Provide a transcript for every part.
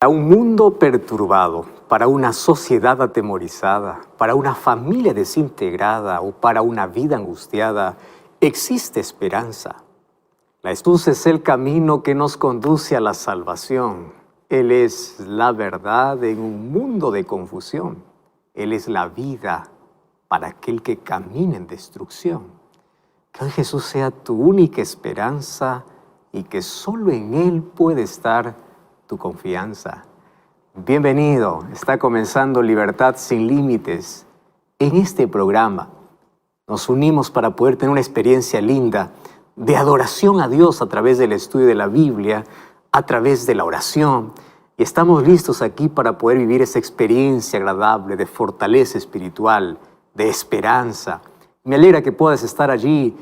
Para un mundo perturbado, para una sociedad atemorizada, para una familia desintegrada o para una vida angustiada, existe esperanza. La Jesús es el camino que nos conduce a la salvación. Él es la verdad en un mundo de confusión. Él es la vida para aquel que camina en destrucción. Que hoy Jesús sea tu única esperanza y que solo en Él puede estar tu confianza. Bienvenido, está comenzando Libertad sin Límites. En este programa nos unimos para poder tener una experiencia linda de adoración a Dios a través del estudio de la Biblia, a través de la oración. Y estamos listos aquí para poder vivir esa experiencia agradable de fortaleza espiritual, de esperanza. Me alegra que puedas estar allí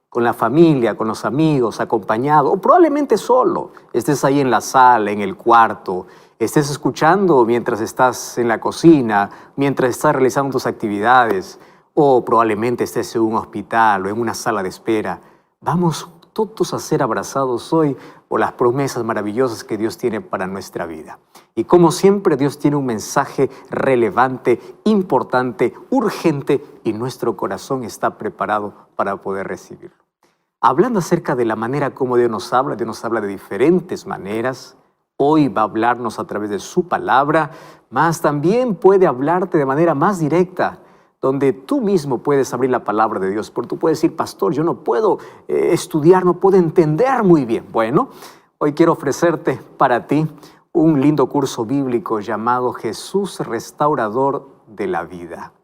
con la familia, con los amigos, acompañado, o probablemente solo. Estés ahí en la sala, en el cuarto, estés escuchando mientras estás en la cocina, mientras estás realizando tus actividades, o probablemente estés en un hospital o en una sala de espera. Vamos todos a ser abrazados hoy por las promesas maravillosas que Dios tiene para nuestra vida. Y como siempre, Dios tiene un mensaje relevante, importante, urgente, y nuestro corazón está preparado para poder recibirlo. Hablando acerca de la manera como Dios nos habla de diferentes maneras. Hoy va a hablarnos a través de su palabra, mas también puede hablarte de manera más directa, donde tú mismo puedes abrir la palabra de Dios. Porque tú puedes decir, pastor, yo no puedo estudiar, no puedo entender muy bien. Bueno, hoy quiero ofrecerte para ti un lindo curso bíblico llamado Jesús Restaurador de la Vida.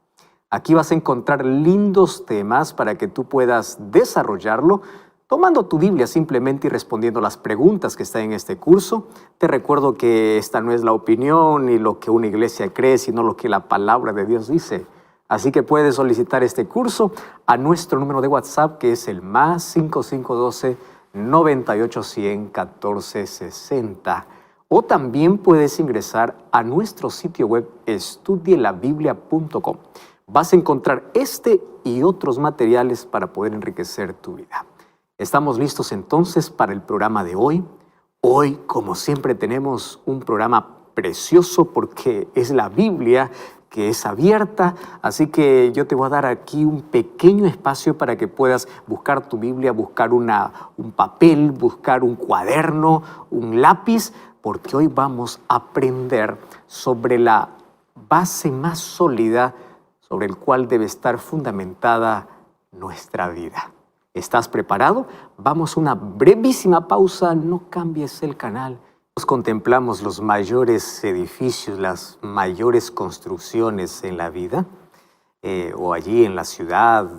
Aquí vas a encontrar lindos temas para que tú puedas desarrollarlo, tomando tu Biblia simplemente y respondiendo las preguntas que están en este curso. Te recuerdo que esta no es la opinión ni lo que una iglesia cree, sino lo que la palabra de Dios dice. Así que puedes solicitar este curso a nuestro número de WhatsApp, que es el +5512 9810 1460. O también puedes ingresar a nuestro sitio web estudielabiblia.com. Vas a encontrar este y otros materiales para poder enriquecer tu vida. Estamos listos entonces para el programa de hoy. Hoy, como siempre, tenemos un programa precioso porque es la Biblia que es abierta, así que yo te voy a dar aquí un pequeño espacio para que puedas buscar tu Biblia, buscar un papel, buscar un cuaderno, un lápiz, porque hoy vamos a aprender sobre la base más sólida sobre el cual debe estar fundamentada nuestra vida. ¿Estás preparado? Vamos a una brevísima pausa, no cambies el canal. Contemplamos los mayores edificios, las mayores construcciones en la vida, o allí en la ciudad,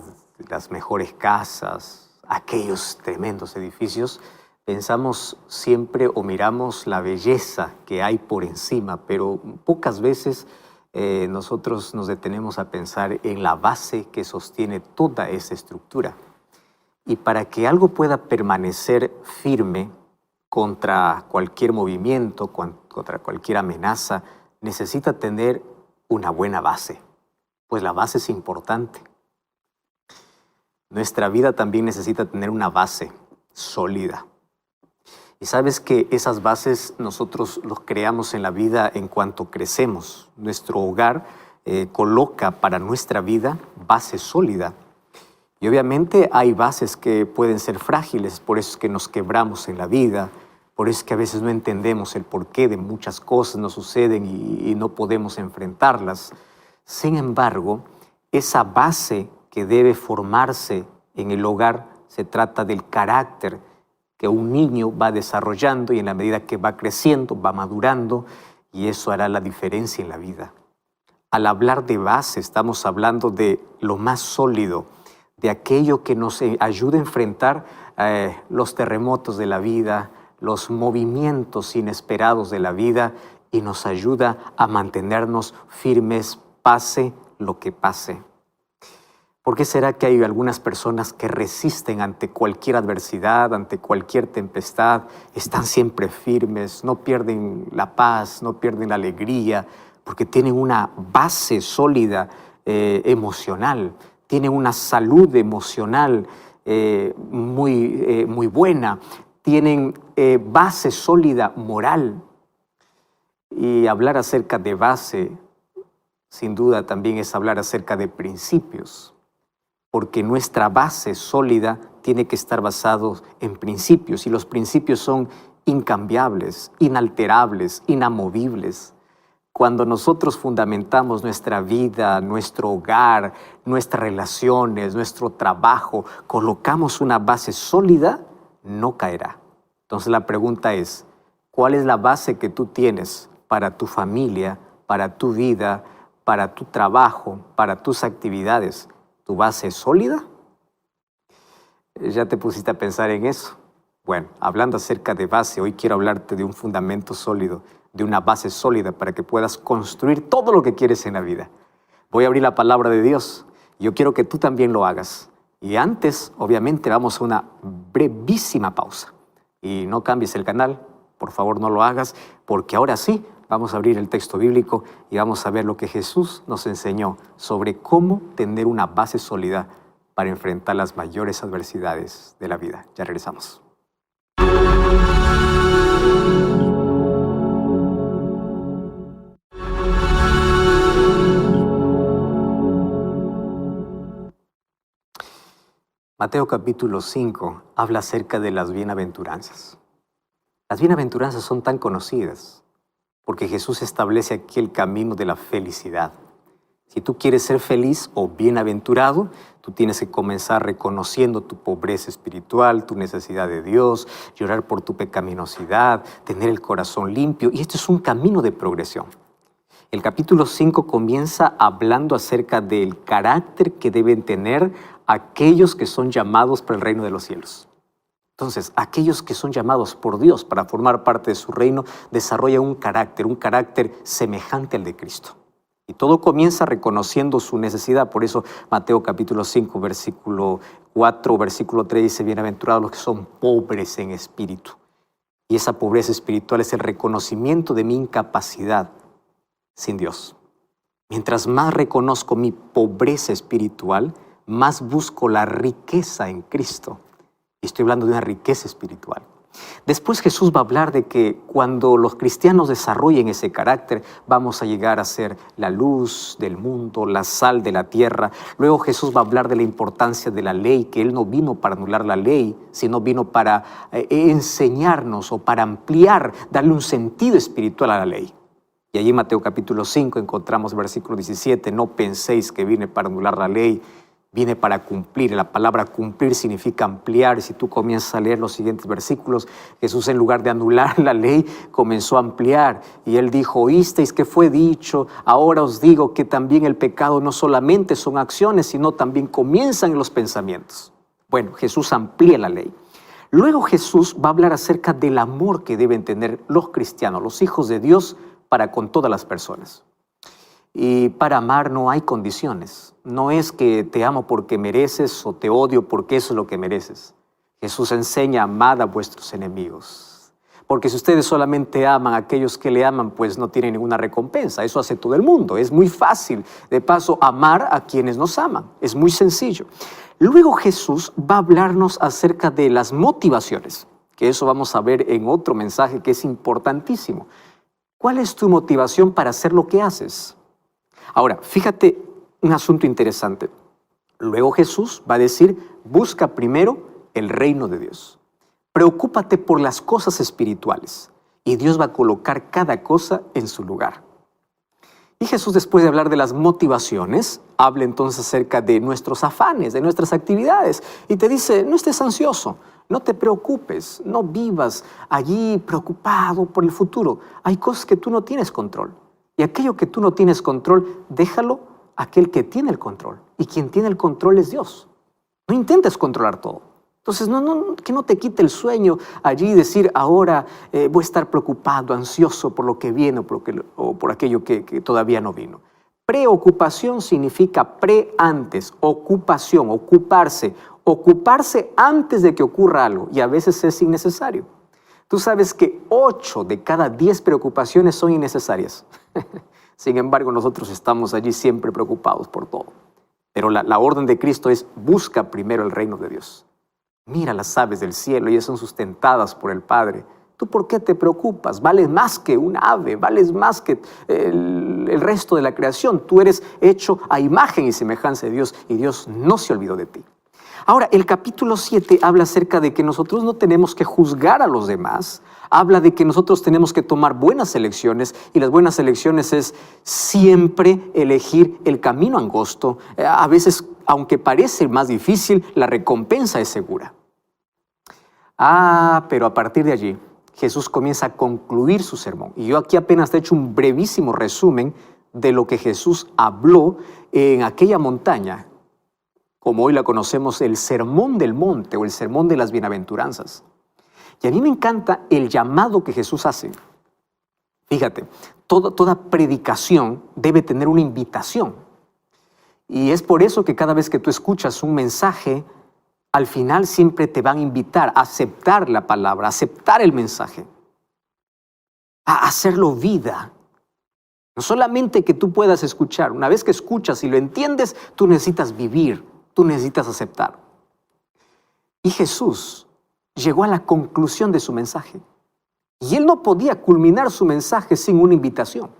las mejores casas, aquellos tremendos edificios. Pensamos siempre o miramos la belleza que hay por encima, pero pocas veces nosotros nos detenemos a pensar en la base que sostiene toda esa estructura. Y para que algo pueda permanecer firme contra cualquier movimiento, contra cualquier amenaza, necesita tener una buena base, pues la base es importante. Nuestra vida también necesita tener una base sólida. Y sabes que esas bases nosotros los creamos en la vida en cuanto crecemos. Nuestro hogar coloca para nuestra vida base sólida. Y obviamente hay bases que pueden ser frágiles, por eso es que nos quebramos en la vida, por eso es que a veces no entendemos el porqué de muchas cosas nos suceden y no podemos enfrentarlas. Sin embargo, esa base que debe formarse en el hogar se trata del carácter que un niño va desarrollando y en la medida que va creciendo, va madurando, y eso hará la diferencia en la vida. Al hablar de base, estamos hablando de lo más sólido, de aquello que nos ayuda a enfrentar los terremotos de la vida, los movimientos inesperados de la vida, y nos ayuda a mantenernos firmes, pase lo que pase. ¿Por qué será que hay algunas personas que resisten ante cualquier adversidad, ante cualquier tempestad? Están siempre firmes, no pierden la paz, no pierden la alegría, porque tienen una base sólida emocional, tienen una salud emocional muy buena, tienen base sólida moral. Y hablar acerca de base, sin duda, también es hablar acerca de principios, porque nuestra base sólida tiene que estar basada en principios, y los principios son incambiables, inalterables, inamovibles. Cuando nosotros fundamentamos nuestra vida, nuestro hogar, nuestras relaciones, nuestro trabajo, colocamos una base sólida, no caerá. Entonces la pregunta es, ¿cuál es la base que tú tienes para tu familia, para tu vida, para tu trabajo, para tus actividades? ¿Tu base es sólida? ¿Ya te pusiste a pensar en eso? Bueno, hablando acerca de base, hoy quiero hablarte de un fundamento sólido, de una base sólida para que puedas construir todo lo que quieres en la vida. Voy a abrir la palabra de Dios. Yo quiero que tú también lo hagas. Y antes, obviamente, vamos a una brevísima pausa. Y no cambies el canal, por favor no lo hagas, porque ahora sí vamos a abrir el texto bíblico y vamos a ver lo que Jesús nos enseñó sobre cómo tener una base sólida para enfrentar las mayores adversidades de la vida. Ya regresamos. Mateo capítulo 5 habla acerca de las bienaventuranzas. Las bienaventuranzas son tan conocidas porque Jesús establece aquí el camino de la felicidad. Si tú quieres ser feliz o bienaventurado, tú tienes que comenzar reconociendo tu pobreza espiritual, tu necesidad de Dios, llorar por tu pecaminosidad, tener el corazón limpio. Y esto es un camino de progresión. El capítulo 5 comienza hablando acerca del carácter que deben tener aquellos que son llamados para el reino de los cielos. Entonces, aquellos que son llamados por Dios para formar parte de su reino desarrollan un carácter semejante al de Cristo. Y todo comienza reconociendo su necesidad. Por eso Mateo capítulo 5, versículo 4, versículo 3 dice, bienaventurados los que son pobres en espíritu. Y esa pobreza espiritual es el reconocimiento de mi incapacidad sin Dios. Mientras más reconozco mi pobreza espiritual, más busco la riqueza en Cristo. Y estoy hablando de una riqueza espiritual. Después Jesús va a hablar de que cuando los cristianos desarrollen ese carácter, vamos a llegar a ser la luz del mundo, la sal de la tierra. Luego Jesús va a hablar de la importancia de la ley, que Él no vino para anular la ley, sino vino para enseñarnos o para ampliar, darle un sentido espiritual a la ley. Y allí en Mateo capítulo 5 encontramos versículo 17, no penséis que vine para anular la ley, vine para cumplir. La palabra cumplir significa ampliar. Si tú comienzas a leer los siguientes versículos, Jesús en lugar de anular la ley, comenzó a ampliar. Y Él dijo, oísteis que fue dicho, ahora os digo que también el pecado no solamente son acciones, sino también comienzan en los pensamientos. Bueno, Jesús amplía la ley. Luego Jesús va a hablar acerca del amor que deben tener los cristianos, los hijos de Dios, para con todas las personas. Y para amar no hay condiciones. No es que te amo porque mereces o te odio porque eso es lo que mereces. Jesús enseña, amad a vuestros enemigos. Porque si ustedes solamente aman a aquellos que le aman, pues no tienen ninguna recompensa. Eso hace todo el mundo. Es muy fácil, de paso, amar a quienes nos aman. Es muy sencillo. Luego Jesús va a hablarnos acerca de las motivaciones, que eso vamos a ver en otro mensaje que es importantísimo. ¿Cuál es tu motivación para hacer lo que haces? Ahora, fíjate un asunto interesante. Luego Jesús va a decir, busca primero el reino de Dios. Preocúpate por las cosas espirituales y Dios va a colocar cada cosa en su lugar. Y Jesús, después de hablar de las motivaciones, habla entonces acerca de nuestros afanes, de nuestras actividades. Y te dice, no estés ansioso, no te preocupes, no vivas allí preocupado por el futuro. Hay cosas que tú no tienes control. Y aquello que tú no tienes control, déjalo a aquel que tiene el control. Y quien tiene el control es Dios. No intentes controlar todo. Entonces, que no te quite el sueño allí y decir, ahora voy a estar preocupado, ansioso por lo que viene o por aquello que todavía no vino. Preocupación significa antes, ocupación, ocuparse antes de que ocurra algo, y a veces es innecesario. Tú sabes que 8 de cada 10 preocupaciones son innecesarias. Sin embargo, nosotros estamos allí siempre preocupados por todo. Pero la orden de Cristo es, busca primero el reino de Dios. Mira las aves del cielo, ellas son sustentadas por el Padre. ¿Tú por qué te preocupas? Vales más que un ave, vales más que el resto de la creación. Tú eres hecho a imagen y semejanza de Dios y Dios no se olvidó de ti. Ahora, el capítulo 7 habla acerca de que nosotros no tenemos que juzgar a los demás. Habla de que nosotros tenemos que tomar buenas elecciones y las buenas elecciones es siempre elegir el camino angosto. A veces, aunque parece más difícil, la recompensa es segura. Pero a partir de allí, Jesús comienza a concluir su sermón. Y yo aquí apenas te he hecho un brevísimo resumen de lo que Jesús habló en aquella montaña, como hoy la conocemos, el Sermón del Monte o el Sermón de las Bienaventuranzas. Y a mí me encanta el llamado que Jesús hace. Fíjate, toda predicación debe tener una invitación. Y es por eso que cada vez que tú escuchas un mensaje, al final siempre te van a invitar a aceptar la palabra, a aceptar el mensaje, a hacerlo vida. No solamente que tú puedas escuchar, una vez que escuchas y lo entiendes, tú necesitas vivir, tú necesitas aceptar. Y Jesús llegó a la conclusión de su mensaje. Y él no podía culminar su mensaje sin una invitación.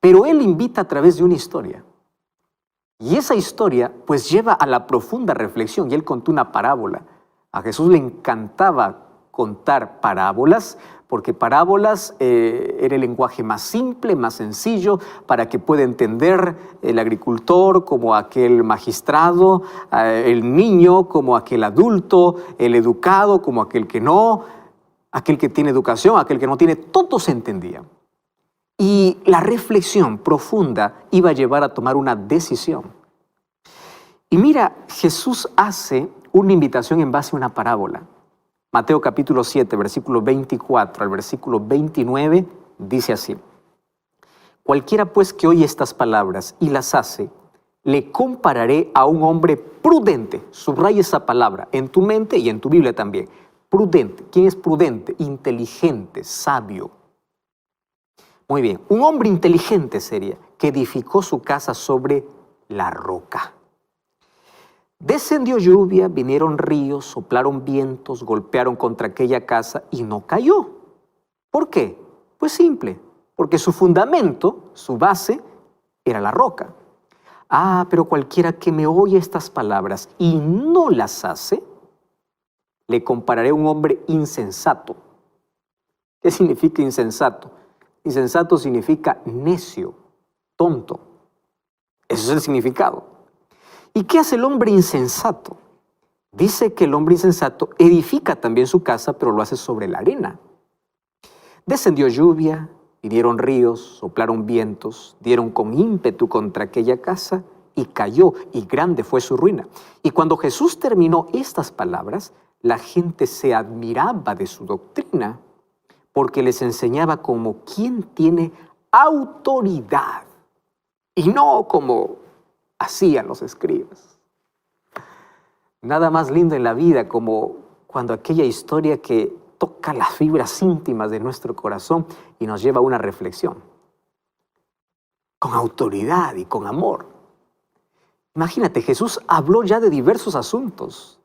Pero él invita a través de una historia. Y esa historia pues lleva a la profunda reflexión. Y él contó una parábola. A Jesús le encantaba contar parábolas, porque parábolas era el lenguaje más simple, más sencillo, para que pueda entender el agricultor como aquel magistrado, el niño como aquel adulto, el educado como aquel que no, aquel que tiene educación, aquel que no tiene, todos se entendían. Y la reflexión profunda iba a llevar a tomar una decisión. Y mira, Jesús hace una invitación en base a una parábola. Mateo capítulo 7, versículo 24 al versículo 29, dice así: Cualquiera pues que oye estas palabras y las hace, le compararé a un hombre prudente. Subraya esa palabra en tu mente y en tu Biblia también. Prudente. ¿Quién es prudente? Inteligente, sabio. Muy bien, un hombre inteligente sería que edificó su casa sobre la roca. Descendió lluvia, vinieron ríos, soplaron vientos, golpearon contra aquella casa y no cayó. ¿Por qué? Pues simple, porque su fundamento, su base, era la roca. Pero cualquiera que me oye estas palabras y no las hace, le compararé a un hombre insensato. ¿Qué significa insensato? Insensato significa necio, tonto. Ese es el significado. ¿Y qué hace el hombre insensato? Dice que el hombre insensato edifica también su casa, pero lo hace sobre la arena. Descendió lluvia, vinieron ríos, soplaron vientos, dieron con ímpetu contra aquella casa y cayó, y grande fue su ruina. Y cuando Jesús terminó estas palabras, la gente se admiraba de su doctrina, porque les enseñaba como quien tiene autoridad y no como hacían los escribas. Nada más lindo en la vida como cuando aquella historia que toca las fibras íntimas de nuestro corazón y nos lleva a una reflexión. Con autoridad y con amor. Imagínate, Jesús habló ya de diversos asuntos,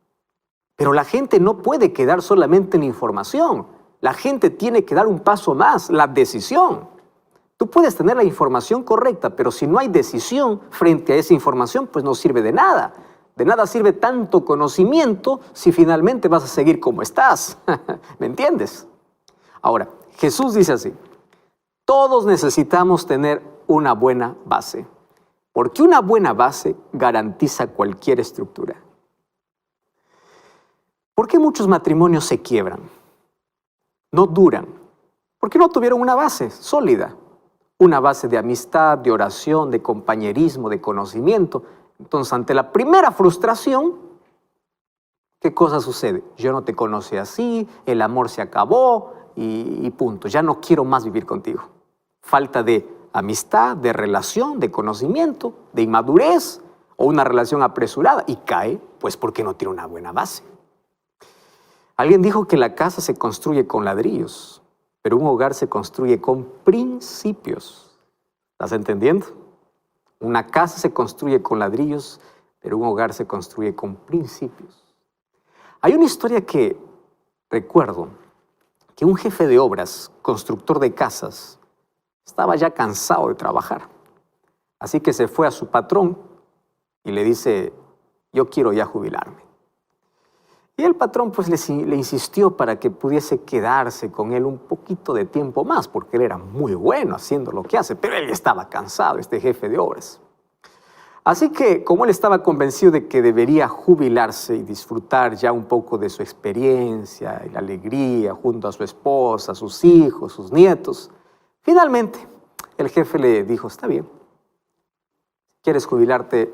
pero la gente no puede quedar solamente en la información. La gente tiene que dar un paso más, la decisión. Tú puedes tener la información correcta, pero si no hay decisión frente a esa información, pues no sirve de nada. De nada sirve tanto conocimiento si finalmente vas a seguir como estás. ¿Me entiendes? Ahora, Jesús dice así: todos necesitamos tener una buena base, porque una buena base garantiza cualquier estructura. ¿Por qué muchos matrimonios se quiebran? No duran, porque no tuvieron una base sólida. Una base de amistad, de oración, de compañerismo, de conocimiento. Entonces, ante la primera frustración, ¿qué cosa sucede? Yo no te conocí así, el amor se acabó y punto. Ya no quiero más vivir contigo. Falta de amistad, de relación, de conocimiento, de inmadurez o una relación apresurada y cae, pues porque no tiene una buena base. Alguien dijo que la casa se construye con ladrillos, pero un hogar se construye con principios. ¿Estás entendiendo? Una casa se construye con ladrillos, pero un hogar se construye con principios. Hay una historia que recuerdo que un jefe de obras, constructor de casas, estaba ya cansado de trabajar. Así que se fue a su patrón y le dice, yo quiero ya jubilarme. Y el patrón pues le insistió para que pudiese quedarse con él un poquito de tiempo más, porque él era muy bueno haciendo lo que hace, pero él estaba cansado, este jefe de obras. Así que, como él estaba convencido de que debería jubilarse y disfrutar ya un poco de su experiencia y la alegría junto a su esposa, sus hijos, sus nietos, finalmente el jefe le dijo, está bien, quieres jubilarte,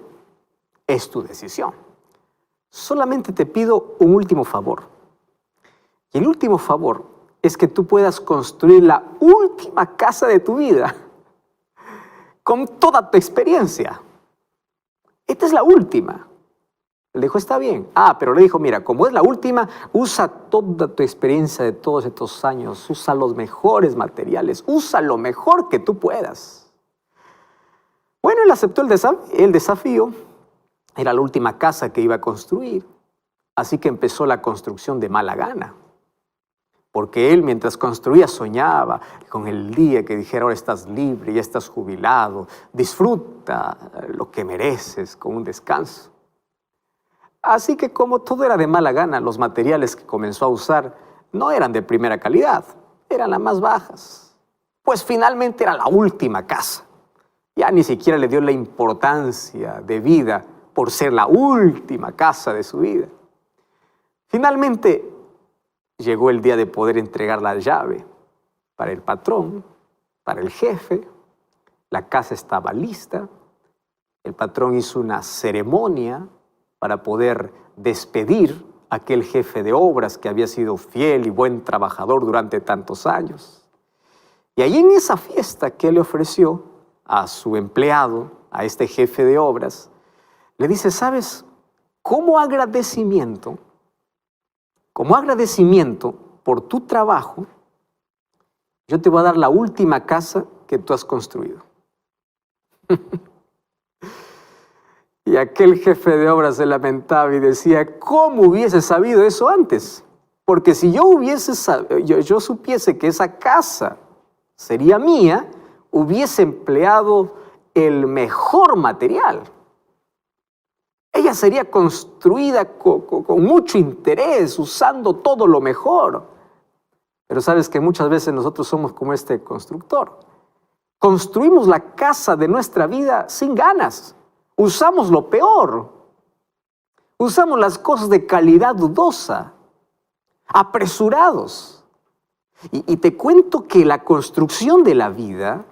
es tu decisión. Solamente te pido un último favor. Y el último favor es que tú puedas construir la última casa de tu vida con toda tu experiencia. Esta es la última. Le dijo, está bien. Pero le dijo, mira, como es la última, usa toda tu experiencia de todos estos años, usa los mejores materiales, usa lo mejor que tú puedas. Bueno, él aceptó el desafío. Era la última casa que iba a construir. Así que empezó la construcción de mala gana. Porque él, mientras construía, soñaba con el día que dijera, ahora estás libre, ya estás jubilado, disfruta lo que mereces con un descanso. Así que como todo era de mala gana, los materiales que comenzó a usar no eran de primera calidad, eran las más bajas. Pues finalmente era la última casa. Ya ni siquiera le dio la importancia de vida por ser la última casa de su vida. Finalmente llegó el día de poder entregar la llave para el patrón, para el jefe. La casa estaba lista. El patrón hizo una ceremonia para poder despedir a aquel jefe de obras que había sido fiel y buen trabajador durante tantos años. Y ahí en esa fiesta que él le ofreció a su empleado, a este jefe de obras, le dice, ¿sabes? Como agradecimiento por tu trabajo, yo te voy a dar la última casa que tú has construido. Y aquel jefe de obras se lamentaba y decía, ¿cómo hubiese sabido eso antes? Porque si yo supiese que esa casa sería mía, hubiese empleado el mejor material. Ella sería construida con mucho interés, usando todo lo mejor. Pero sabes que muchas veces nosotros somos como este constructor. Construimos la casa de nuestra vida sin ganas. Usamos lo peor. Usamos las cosas de calidad dudosa, apresurados. Y te cuento que la construcción de la vida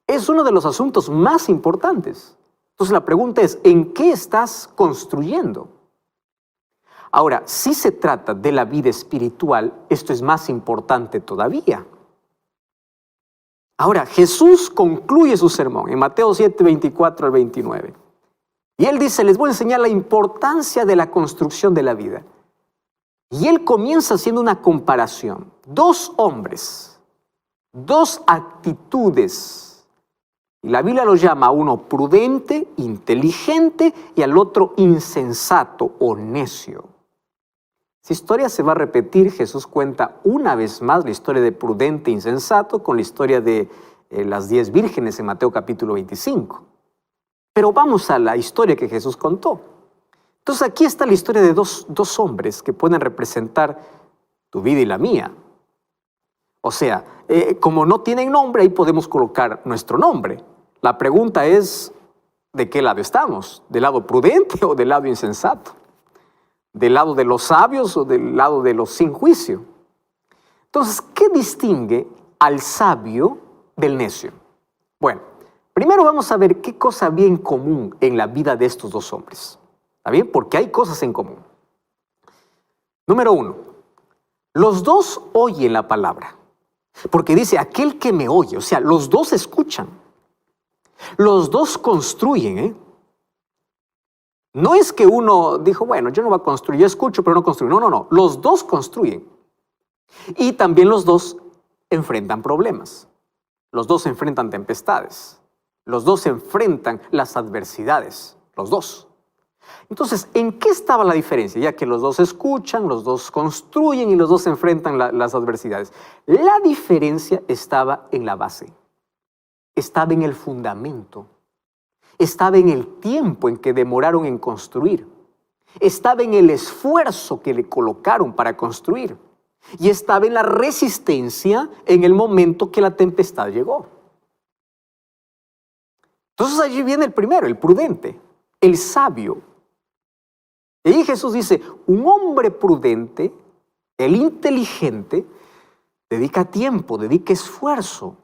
es uno de los asuntos más importantes. Entonces la pregunta es, ¿en qué estás construyendo? Ahora, si se trata de la vida espiritual, esto es más importante todavía. Ahora, Jesús concluye su sermón en Mateo 7, 24 al 29. Y él dice, les voy a enseñar la importancia de la construcción de la vida. Y él comienza haciendo una comparación. Dos hombres, dos actitudes. Y la Biblia lo llama a uno prudente, inteligente, y al otro insensato o necio. Esa historia se va a repetir. Jesús cuenta una vez más la historia de prudente e insensato con la historia de las 10 vírgenes en Mateo capítulo 25. Pero vamos a la historia que Jesús contó. Entonces aquí está la historia de dos hombres que pueden representar tu vida y la mía. O sea, como no tienen nombre, ahí podemos colocar nuestro nombre. La pregunta es, ¿de qué lado estamos? ¿Del lado prudente o del lado insensato? ¿Del lado de los sabios o del lado de los sin juicio? Entonces, ¿qué distingue al sabio del necio? Bueno, primero vamos a ver qué cosa había en común en la vida de estos dos hombres. ¿Está bien? Porque hay cosas en común. Número 1, los dos oyen la palabra. Porque dice, aquel que me oye, o sea, los dos escuchan. Los dos construyen, No es que uno dijo, bueno, yo no voy a construir, yo escucho, pero no construyo. No. Los dos construyen. Y también los dos enfrentan problemas. Los dos enfrentan tempestades. Los dos enfrentan las adversidades. Los dos. Entonces, ¿en qué estaba la diferencia? Ya que los dos escuchan, los dos construyen y los dos enfrentan las adversidades. La diferencia estaba en la base, estaba en el fundamento, estaba en el tiempo en que demoraron en construir, estaba en el esfuerzo que le colocaron para construir y estaba en la resistencia en el momento que la tempestad llegó. Entonces allí viene el primero, el prudente, el sabio. Y Jesús dice, un hombre prudente, el inteligente, dedica tiempo, dedica esfuerzo.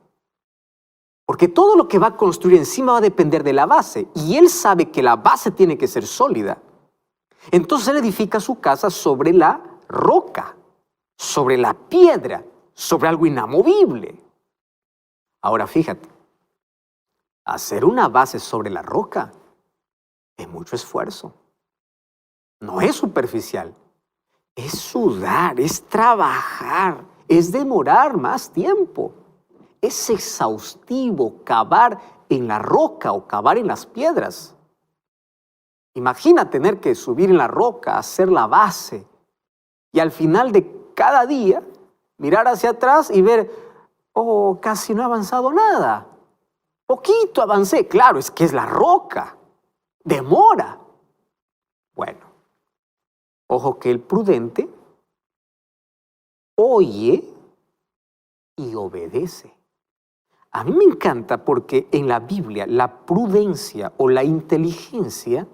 Porque todo lo que va a construir encima va a depender de la base. Y él sabe que la base tiene que ser sólida. Entonces él edifica su casa sobre la roca, sobre la piedra, sobre algo inamovible. Ahora fíjate, hacer una base sobre la roca es mucho esfuerzo. No es superficial, es sudar, es trabajar, es demorar más tiempo. Es exhaustivo cavar en la roca o cavar en las piedras. Imagina tener que subir en la roca, hacer la base y al final de cada día mirar hacia atrás y ver, oh, casi no he avanzado nada. Poquito avancé, claro, es que es la roca, demora. Bueno. Ojo que el prudente oye y obedece. A mí me encanta porque en la Biblia la prudencia o la inteligencia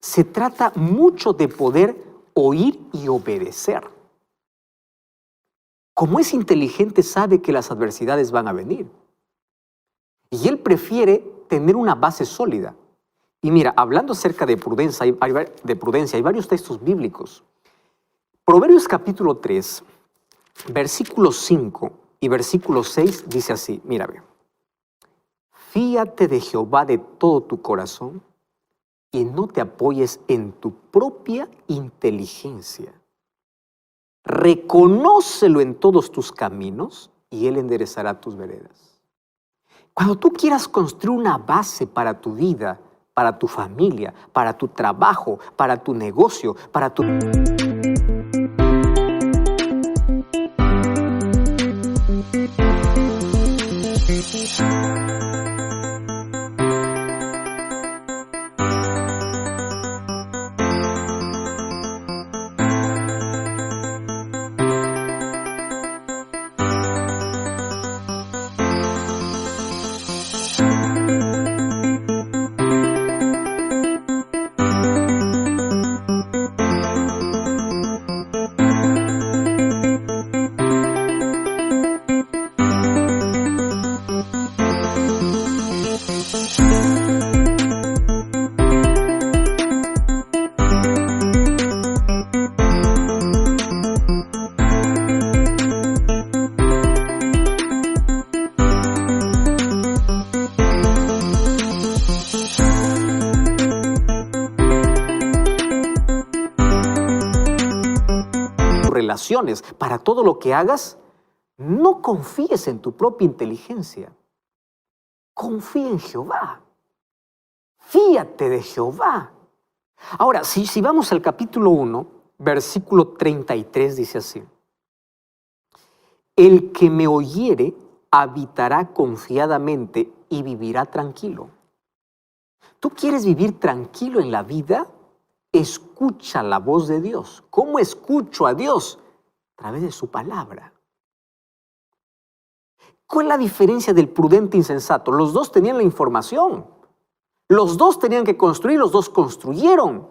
se trata mucho de poder oír y obedecer. Como es inteligente sabe que las adversidades van a venir. Y él prefiere tener una base sólida. Y mira, hablando acerca de prudencia, hay varios textos bíblicos. Proverbios capítulo 3, versículo 5 y versículo 6 dice así, mira, ve. Fíate de Jehová de todo tu corazón y no te apoyes en tu propia inteligencia. Reconócelo en todos tus caminos y él enderezará tus veredas. Cuando tú quieras construir una base para tu vida, para tu familia, para tu trabajo, para tu negocio, para tu... relaciones, para todo lo que hagas, no confíes en tu propia inteligencia. Confía en Jehová. Fíate de Jehová. Ahora, si vamos al capítulo 1, versículo 33, dice así. El que me oyere habitará confiadamente y vivirá tranquilo. ¿Tú quieres vivir tranquilo en la vida? Escucha la voz de Dios. ¿Cómo escucho a Dios? A través de su palabra. ¿Cuál es la diferencia del prudente e insensato? Los dos tenían la información. Los dos tenían que construir, los dos construyeron.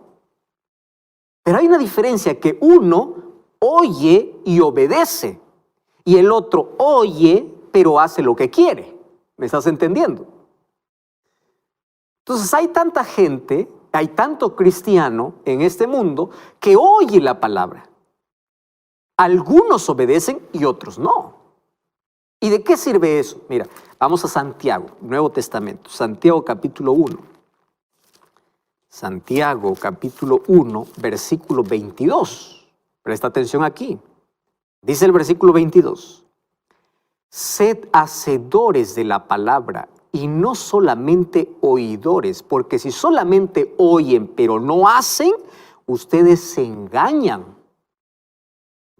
Pero hay una diferencia que uno oye y obedece y el otro oye pero hace lo que quiere. ¿Me estás entendiendo? Entonces hay tanta gente, hay tanto cristiano en este mundo que oye la palabra. Algunos obedecen y otros no. ¿Y de qué sirve eso? Mira, vamos a Santiago, Nuevo Testamento, Santiago capítulo 1. Santiago capítulo 1, versículo 22. Presta atención aquí. Dice el versículo 22. Sed hacedores de la palabra y no solamente oidores, porque si solamente oyen pero no hacen, ustedes se engañan.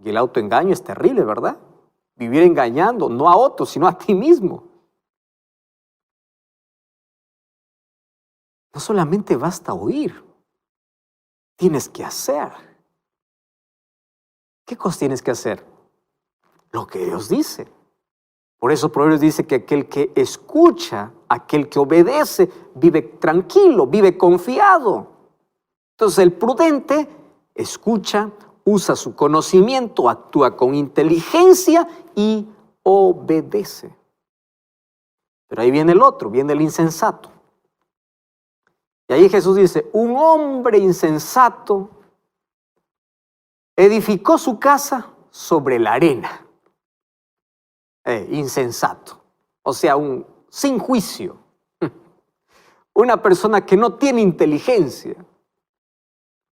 Y el autoengaño es terrible, ¿verdad? Vivir engañando, no a otros, sino a ti mismo. No solamente basta oír, tienes que hacer. ¿Qué cosas tienes que hacer? Lo que Dios dice. Por eso Proverbios dice que aquel que escucha, aquel que obedece, vive tranquilo, vive confiado. Entonces el prudente escucha, usa su conocimiento, actúa con inteligencia y obedece. Pero ahí viene el otro, viene el insensato. Y ahí Jesús dice, un hombre insensato edificó su casa sobre la arena. Insensato, o sea, sin juicio. Una persona que no tiene inteligencia.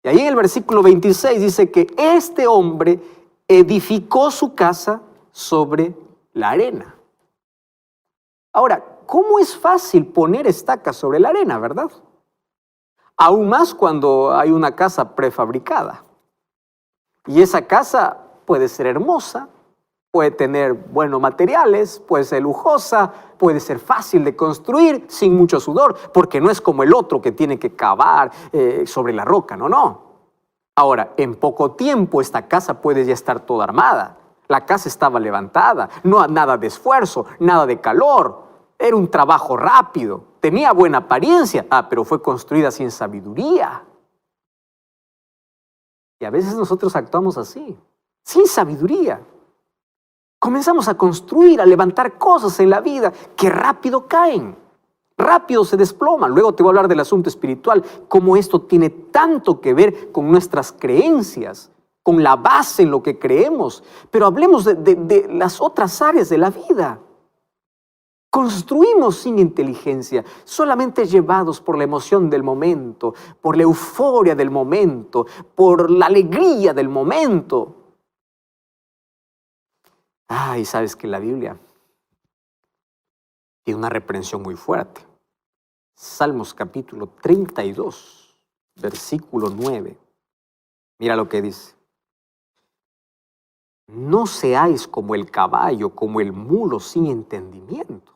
Y ahí en el versículo 26 dice que este hombre edificó su casa sobre la arena. Ahora, ¿cómo es fácil poner estacas sobre la arena, verdad? Aún más cuando hay una casa prefabricada. Y esa casa puede ser hermosa, puede tener buenos materiales, puede ser lujosa, puede ser fácil de construir sin mucho sudor, porque no es como el otro que tiene que cavar sobre la roca, no. Ahora, en poco tiempo esta casa puede ya estar toda armada. La casa estaba levantada, no nada de esfuerzo, nada de calor. Era un trabajo rápido, tenía buena apariencia, pero fue construida sin sabiduría. Y a veces nosotros actuamos así, sin sabiduría. Comenzamos a construir, a levantar cosas en la vida que rápido caen, rápido se desploman. Luego te voy a hablar del asunto espiritual, cómo esto tiene tanto que ver con nuestras creencias, con la base en lo que creemos. Pero hablemos de las otras áreas de la vida. Construimos sin inteligencia, solamente llevados por la emoción del momento, por la euforia del momento, por la alegría del momento. Y sabes que la Biblia tiene una reprensión muy fuerte. Salmos capítulo 32, versículo 9. Mira lo que dice. No seáis como el caballo, como el mulo sin entendimiento.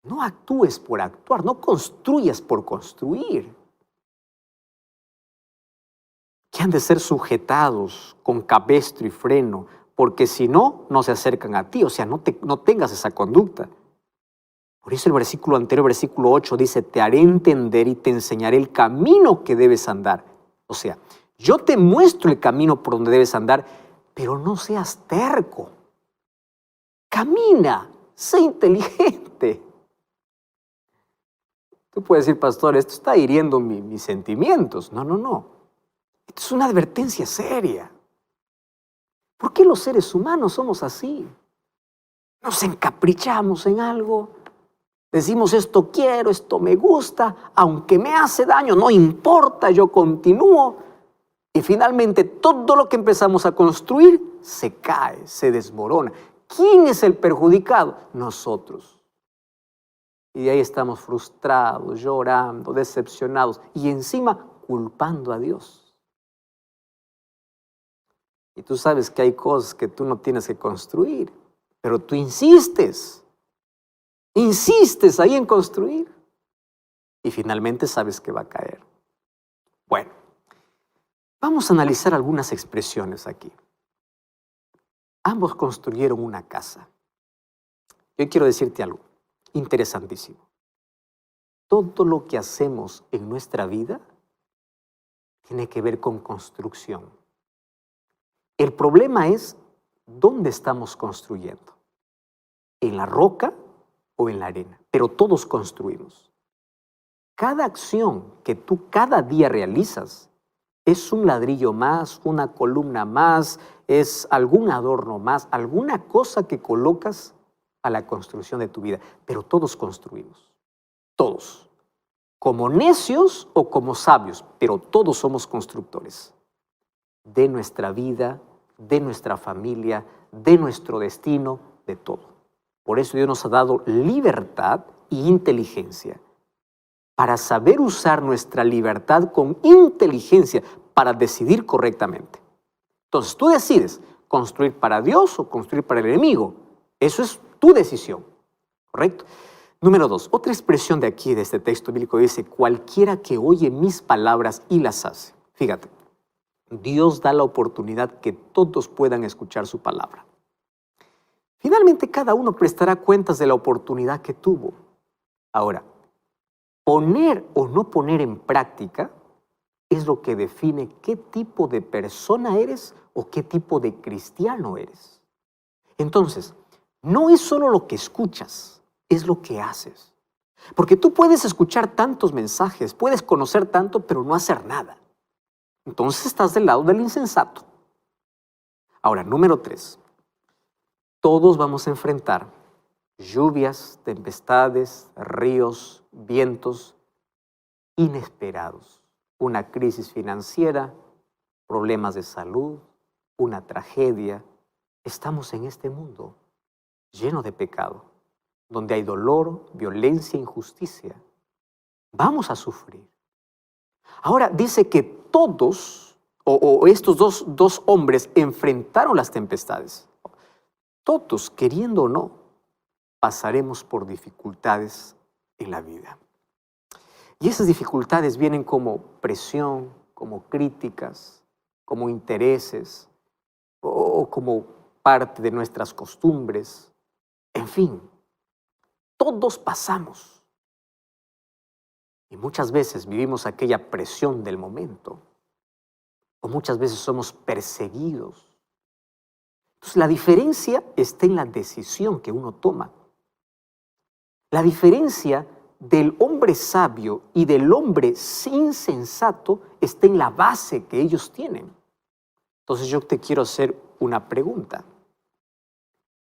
No actúes por actuar, no construyas por construir. Que han de ser sujetados con cabestro y freno, porque si no, no se acercan a ti, o sea, no tengas esa conducta. Por eso el versículo anterior, versículo 8, dice, te haré entender y te enseñaré el camino que debes andar. O sea, yo te muestro el camino por donde debes andar, pero no seas terco. Camina, sé inteligente. Tú puedes decir, pastor, esto está hiriendo mis sentimientos. No. Esto es una advertencia seria. ¿Por qué los seres humanos somos así? Nos encaprichamos en algo. Decimos, esto quiero, esto me gusta, aunque me hace daño, no importa, yo continúo. Y finalmente todo lo que empezamos a construir se cae, se desmorona. ¿Quién es el perjudicado? Nosotros. Y de ahí estamos frustrados, llorando, decepcionados y encima culpando a Dios. Y tú sabes que hay cosas que tú no tienes que construir, pero tú insistes ahí en construir y finalmente sabes que va a caer. Bueno, vamos a analizar algunas expresiones aquí. Ambos construyeron una casa. Yo quiero decirte algo interesantísimo. Todo lo que hacemos en nuestra vida tiene que ver con construcción. El problema es dónde estamos construyendo. ¿En la roca o en la arena? Pero todos construimos. Cada acción que tú cada día realizas es un ladrillo más, una columna más, es algún adorno más, alguna cosa que colocas a la construcción de tu vida. Pero todos construimos. Todos. Como necios o como sabios, pero todos somos constructores de nuestra vida, de nuestra familia, de nuestro destino, de todo. Por eso Dios nos ha dado libertad e inteligencia, para saber usar nuestra libertad con inteligencia para decidir correctamente. Entonces tú decides construir para Dios o construir para el enemigo. Eso es tu decisión, ¿correcto? Número 2, otra expresión de aquí, de este texto bíblico, dice: cualquiera que oye mis palabras y las hace. Fíjate, Dios da la oportunidad que todos puedan escuchar su palabra. Finalmente, cada uno prestará cuentas de la oportunidad que tuvo. Ahora, poner o no poner en práctica es lo que define qué tipo de persona eres o qué tipo de cristiano eres. Entonces, no es solo lo que escuchas, es lo que haces. Porque tú puedes escuchar tantos mensajes, puedes conocer tanto, pero no hacer nada. Entonces estás del lado del insensato. Ahora, número 3. Todos vamos a enfrentar lluvias, tempestades, ríos, vientos inesperados. Una crisis financiera, problemas de salud, una tragedia. Estamos en este mundo lleno de pecado, donde hay dolor, violencia, injusticia. Vamos a sufrir. Ahora dice que todos, o estos dos hombres, enfrentaron las tempestades. Todos, queriendo o no, pasaremos por dificultades en la vida. Y esas dificultades vienen como presión, como críticas, como intereses, o como parte de nuestras costumbres. En fin, todos pasamos. Y muchas veces vivimos aquella presión del momento, o muchas veces somos perseguidos. Entonces, la diferencia está en la decisión que uno toma. La diferencia del hombre sabio y del hombre insensato está en la base que ellos tienen. Entonces, yo te quiero hacer una pregunta.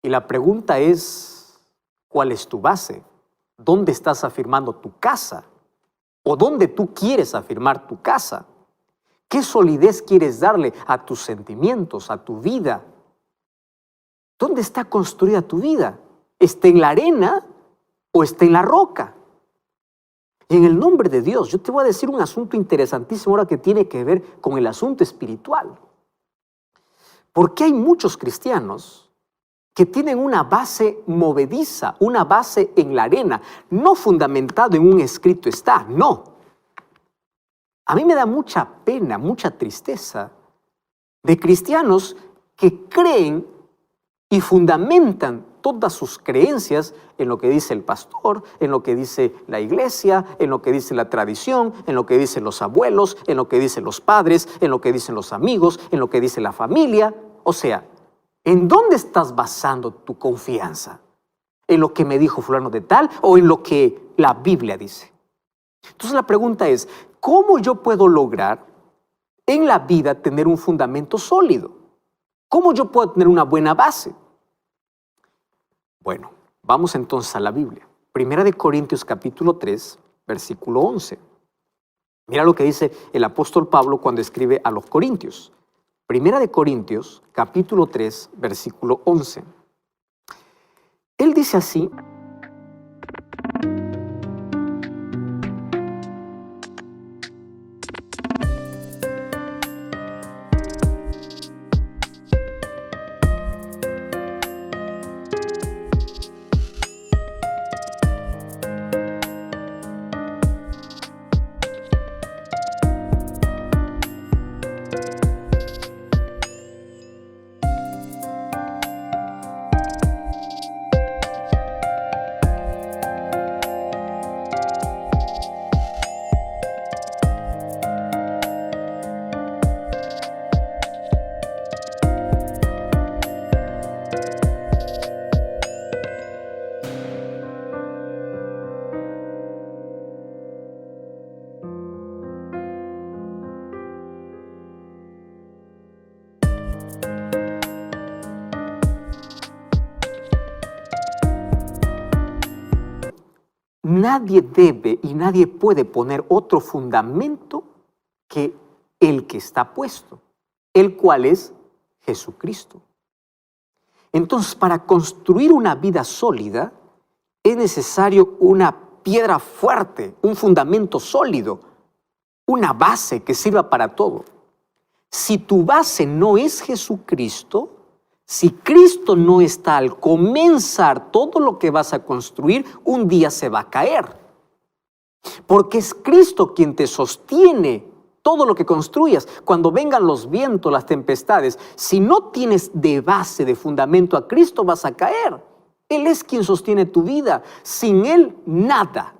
Y la pregunta es: ¿cuál es tu base? ¿Dónde estás afirmando tu casa? ¿O dónde tú quieres afirmar tu casa? ¿Qué solidez quieres darle a tus sentimientos, a tu vida? ¿Dónde está construida tu vida? ¿Está en la arena o está en la roca? Y en el nombre de Dios, yo te voy a decir un asunto interesantísimo ahora que tiene que ver con el asunto espiritual. Porque hay muchos cristianos que tienen una base movediza, una base en la arena, no fundamentado en un escrito está, no. A mí me da mucha pena, mucha tristeza de cristianos que creen y fundamentan todas sus creencias en lo que dice el pastor, en lo que dice la iglesia, en lo que dice la tradición, en lo que dicen los abuelos, en lo que dicen los padres, en lo que dicen los amigos, en lo que dice la familia. O sea, ¿en dónde estás basando tu confianza? ¿En lo que me dijo fulano de tal o en lo que la Biblia dice? Entonces la pregunta es: ¿cómo yo puedo lograr en la vida tener un fundamento sólido? ¿Cómo yo puedo tener una buena base? Bueno, vamos entonces a la Biblia. Primera de Corintios capítulo 3, versículo 11. Mira lo que dice el apóstol Pablo cuando escribe a los Corintios. Primera de Corintios capítulo 3, versículo 11. Él dice así: nadie debe y nadie puede poner otro fundamento que el que está puesto, el cual es Jesucristo. Entonces, para construir una vida sólida, es necesario una piedra fuerte, un fundamento sólido, una base que sirva para todo. Si tu base no es Jesucristo, si Cristo no está al comenzar todo lo que vas a construir, un día se va a caer. Porque es Cristo quien te sostiene todo lo que construyas. Cuando vengan los vientos, las tempestades, si no tienes de base, de fundamento a Cristo, vas a caer. Él es quien sostiene tu vida. Sin Él, nada.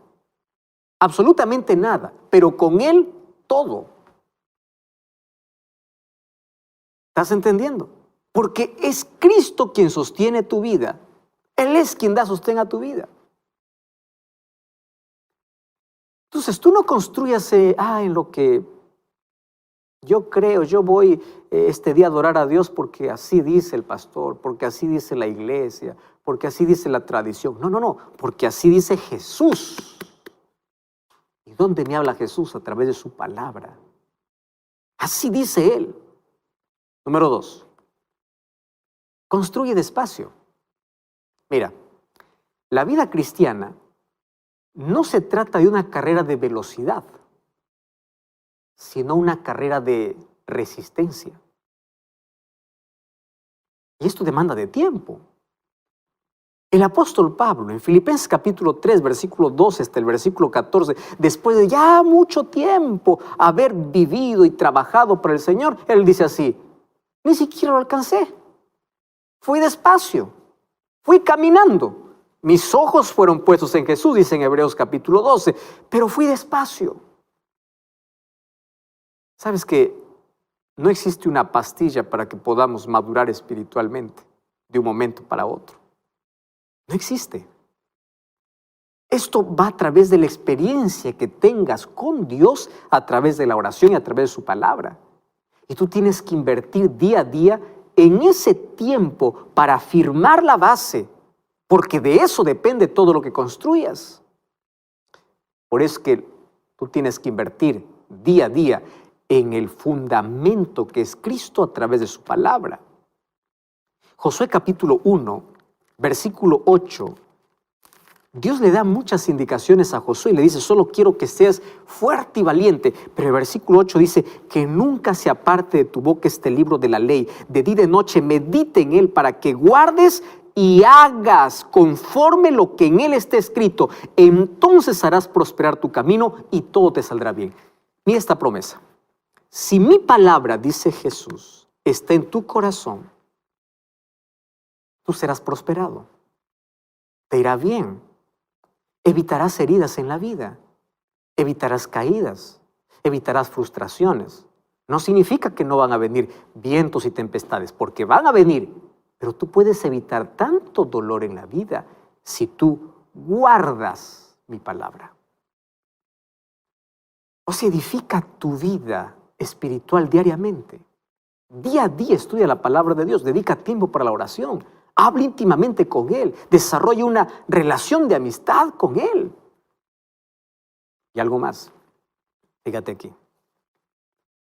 Absolutamente nada. Pero con Él, todo. ¿Estás entendiendo? Porque es Cristo quien sostiene tu vida. Él es quien da sostén a tu vida. Entonces, tú no construyas en lo que yo creo, yo voy este día a adorar a Dios porque así dice el pastor, porque así dice la iglesia, porque así dice la tradición. No, porque así dice Jesús. ¿Y dónde me habla Jesús? A través de su palabra. Así dice Él. Número 2. Construye despacio. Mira, la vida cristiana no se trata de una carrera de velocidad, sino una carrera de resistencia. Y esto demanda de tiempo. El apóstol Pablo, en Filipenses capítulo 3, versículo 12 hasta el versículo 14, después de ya mucho tiempo haber vivido y trabajado para el Señor, él dice así: ni siquiera lo alcancé. Fui despacio, fui caminando. Mis ojos fueron puestos en Jesús, dice en Hebreos capítulo 12, pero fui despacio. ¿Sabes que no existe una pastilla para que podamos madurar espiritualmente de un momento para otro? No existe. Esto va a través de la experiencia que tengas con Dios, a través de la oración y a través de su palabra. Y tú tienes que invertir día a día en ese tiempo para afirmar la base, porque de eso depende todo lo que construyas. Por eso es que tú tienes que invertir día a día en el fundamento que es Cristo a través de su palabra. Josué capítulo 1, versículo 8, Dios le da muchas indicaciones a Josué y le dice: solo quiero que seas fuerte y valiente. Pero el versículo 8 dice: que nunca se aparte de tu boca este libro de la ley, de día y de noche medite en él, para que guardes y hagas conforme lo que en él está escrito. Entonces harás prosperar tu camino y todo te saldrá bien. Mira esta promesa: si mi palabra, dice Jesús, está en tu corazón, tú serás prosperado, te irá bien. Evitarás heridas en la vida, evitarás caídas, evitarás frustraciones. No significa que no van a venir vientos y tempestades, porque van a venir, pero tú puedes evitar tanto dolor en la vida si tú guardas mi palabra. O sea, edifica tu vida espiritual diariamente. Día a día estudia la palabra de Dios, dedica tiempo para la oración. Habla íntimamente con Él, desarrolla una relación de amistad con Él. Y algo más, fíjate aquí.